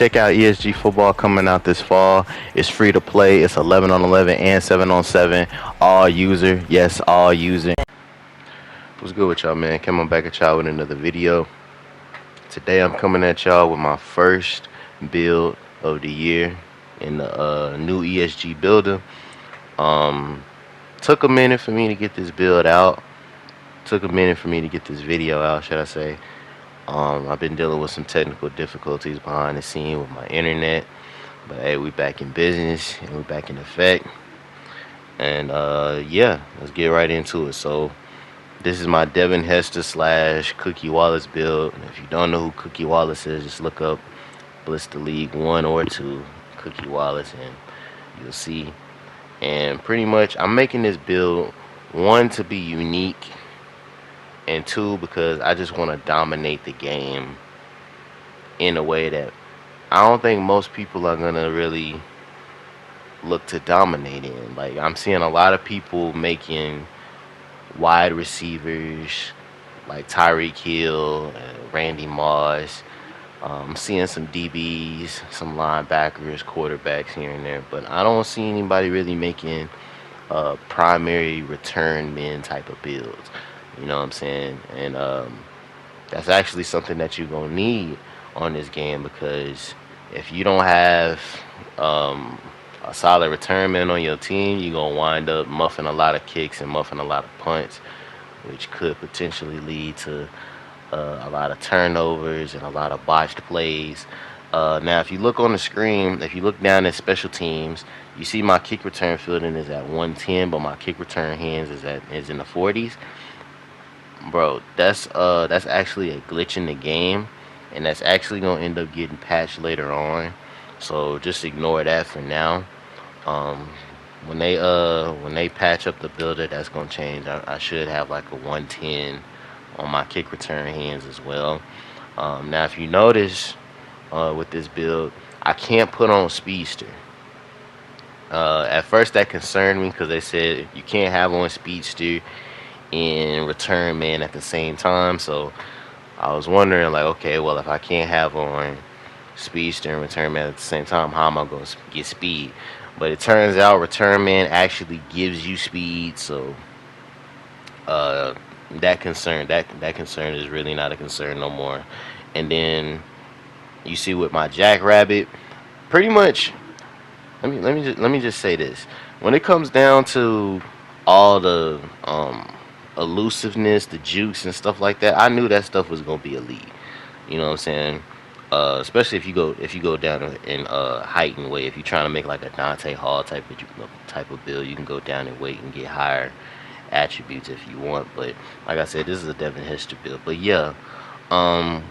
check out ESG Football coming out this fall. It's free to play. It's 11 on 11 and 7 on 7. All user. Yes, all user. What's good with y'all, man? Coming back at y'all with another video. Today I'm coming at y'all with my first build of the year in the new ESG builder. Took a minute for me to get this build out. Took a minute for me to get this video out, should I say. I've been dealing with some technical difficulties behind the scene with my internet, but hey, we back in business and we back in effect. And yeah, let's get right into it. So this is my Devin Hester / Cookie Wallace build. And if you don't know who Cookie Wallace is, just look up Blister League 1 or 2 Cookie Wallace and you'll see. And pretty much I'm making this build, one, to be unique, and two, because I just want to dominate the game in a way that I don't think most people are going to really look to dominate in. Like, I'm seeing a lot of people making wide receivers like Tyreek Hill, Randy Moss. I'm seeing some DBs, some linebackers, quarterbacks here and there, but I don't see anybody really making primary return men type of builds. You know what I'm saying? And that's actually something that you're going to need on this game, because if you don't have a solid return man on your team, you're going to wind up muffing a lot of kicks and muffing a lot of punts, which could potentially lead to a lot of turnovers and a lot of botched plays. Now, if you look on the screen, if you look down at special teams, you see my kick return fielding is at 110, but my kick return hands is in the 40s. Bro, that's actually a glitch in the game, and that's actually gonna end up getting patched later on. So just ignore that for now. When they patch up the builder, that's gonna change. I should have like a 110 on my kick return hands as well. Now, if you notice with this build, I can't put on speedster. At first, that concerned me because they said you can't have on speedster and return man at the same time. So I was wondering, like, okay, well, if I can't have on speedster and return man at the same time, how am I going to get speed? But it turns out return man actually gives you speed, so that concern is really not a concern no more. And then you see with my jackrabbit, pretty much. Let me just say this: when it comes down to all the elusiveness, the jukes and stuff like that, I knew that stuff was gonna be elite. You know what I'm saying? Especially if you go down in height and weight. If you're trying to make like a Dante Hall type of build, you can go down in weight and get higher attributes if you want. But like I said, this is a Devin Hester build. But yeah,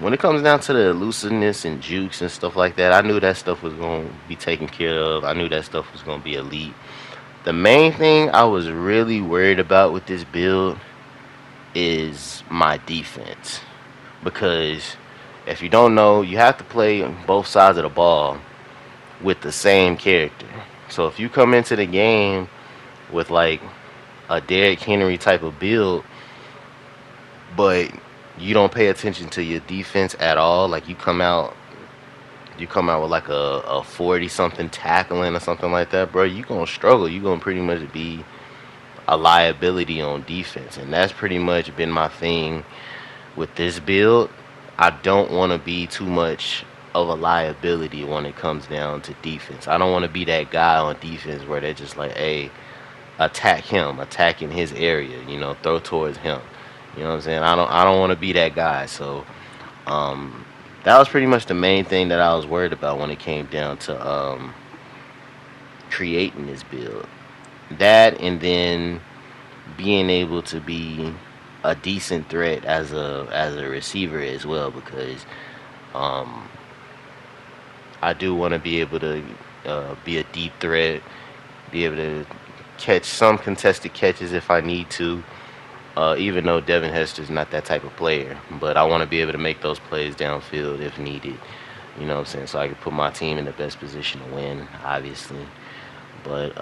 when it comes down to the elusiveness and jukes and stuff like that, I knew that stuff was gonna be taken care of. I knew that stuff was gonna be elite. The main thing I was really worried about with this build is my defense, because if you don't know, you have to play both sides of the ball with the same character. So if you come into the game with like a Derrick Henry type of build, but you don't pay attention to your defense at all, like you come out with like a 40 something tackling or something like that, bro, you gonna struggle. You gonna pretty much be a liability on defense, and that's pretty much been my thing with this build. I don't want to be too much of a liability when it comes down to defense. I don't want to be that guy on defense where they're just like, hey, attack him, attack in his area, throw towards him. You know what I'm saying? I don't want to be that guy. So that was pretty much the main thing that I was worried about when it came down to creating this build. That, and then being able to be a decent threat as a receiver as well, because I do want to be able to be a deep threat, be able to catch some contested catches if I need to. Even though Devin Hester is not that type of player, but I want to be able to make those plays downfield if needed. You know what I'm saying? So I can put my team in the best position to win, obviously. But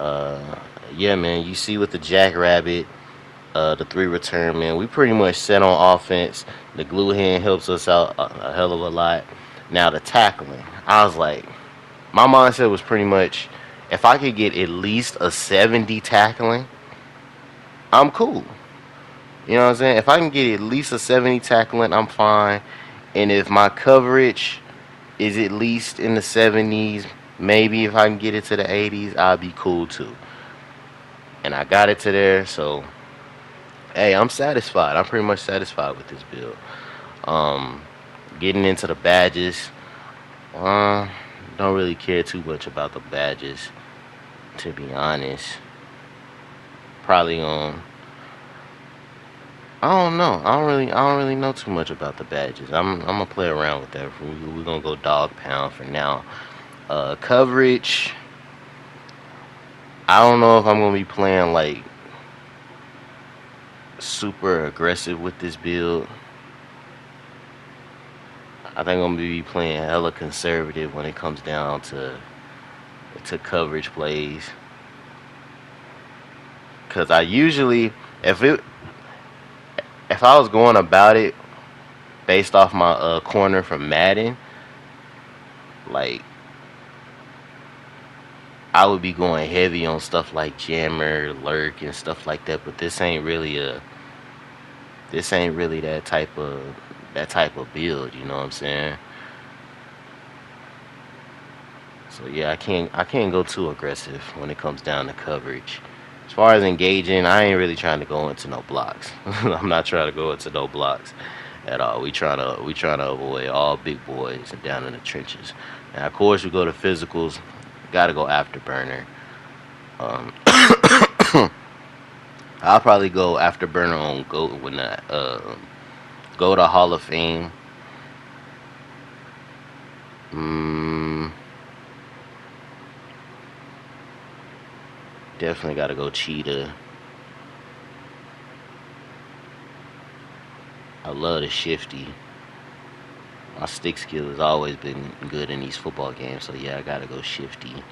yeah, man, you see with the jackrabbit, the 3 return man, we pretty much set on offense. The glue hand helps us out a hell of a lot. Now the tackling, I was like, my mindset was pretty much, if I could get at least a 70 tackling, I'm cool. You know what I'm saying? If I can get at least a 70 tackling, I'm fine. And if my coverage is at least in the 70s, maybe if I can get it to the 80s, I'll be cool too. And I got it to there, so hey, I'm satisfied. I'm pretty much satisfied with this build. Um, Getting into the badges, uh, don't really care too much about the badges, to be honest. Probably I don't know. I don't really know too much about the badges. I'm gonna play around with that. We're gonna go dog pound for now. Coverage. I don't know if I'm gonna be playing like super aggressive with this build. I think I'm gonna be playing hella conservative when it comes down to coverage plays. Cause I usually, if it if I was going about it based off my corner from Madden, like I would be going heavy on stuff like jammer, lurk, and stuff like that. But this ain't really that type of build. You know what I'm saying? So yeah, I can't go too aggressive when it comes down to coverage. As far as engaging, I ain't really trying to go into no blocks. I'm not trying to go into no blocks at all. We trying to avoid all big boys and down in the trenches. Now, of course, we go to physicals. Got to go afterburner. Um, I'll probably go afterburner on go when I go to Hall of Fame. Mm, Definitely got to go cheetah. I love the shifty. My stick skill has always been good in these football games, so yeah, I gotta go shifty.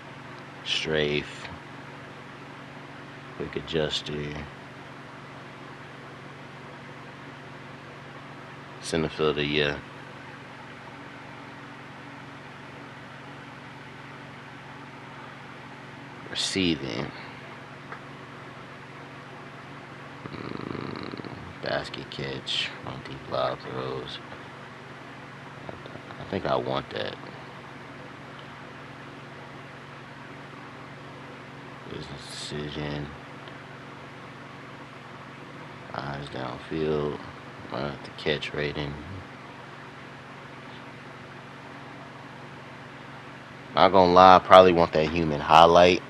Strafe, quick adjuster, center fielder, yeah. Receiving, basket catch, on deep lob throws. I think I want that. Business decision, eyes downfield, the catch rating. Not gonna lie, I probably want that human highlight.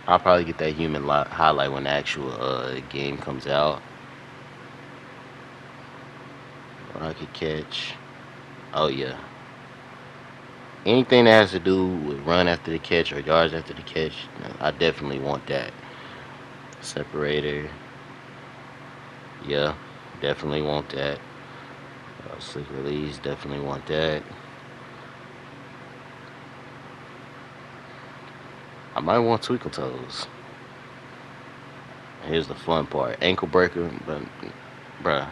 I'll probably get that human highlight when the actual game comes out. Rocket catch. Oh yeah. Anything that has to do with run after the catch or yards after the catch, I definitely want that. Separator. Yeah, definitely want that. Slick release. Definitely want that. I might want twinkle toes. Here's the fun part. Ankle breaker, but bruh,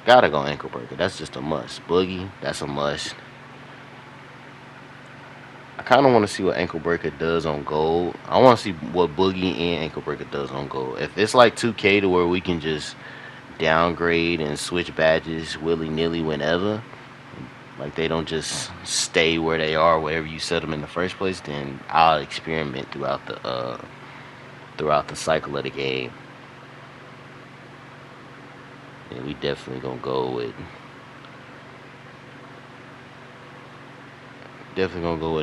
gotta go ankle breaker. That's just a must. Boogie, that's a must. I kind of want to see what ankle breaker does on gold. I want to see what boogie and ankle breaker does on gold. If it's like 2K to where we can just downgrade and switch badges willy nilly whenever, like they don't just stay where they are wherever you set them in the first place, then I'll experiment throughout the cycle of the game. And we definitely gonna go with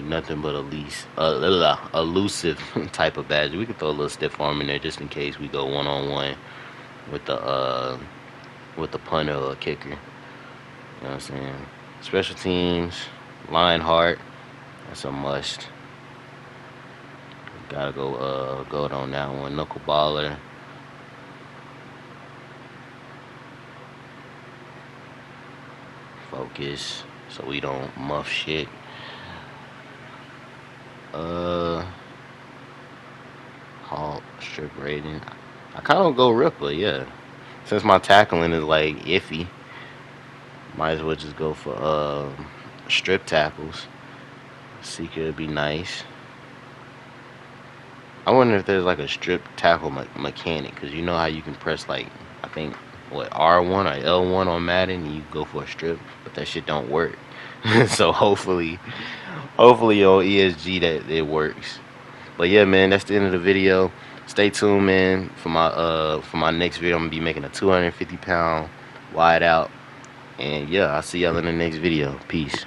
nothing but elusive type of badge. We could throw a little stiff arm in there just in case we go 1-on-1 with the punter or kicker. You know what I'm saying? Special teams, Lionheart, that's a must. Gotta go on that one. Knuckleballer. Focus so we don't muff shit. Uh Halt, strip rating. I kinda go Ripper, yeah. Since my tackling is like iffy. Might as well just go for strip tackles. See, could be nice. I wonder if there's like a strip tackle mechanic, because you know how you can press like, I think, what, R1 or L1 on Madden and you go for a strip, but that shit don't work. So hopefully on ESG that it works. But yeah, man, that's the end of the video. Stay tuned, man, for my next video. I'm gonna be making a 250 pound wide out. And yeah, I'll see y'all in the next video. Peace.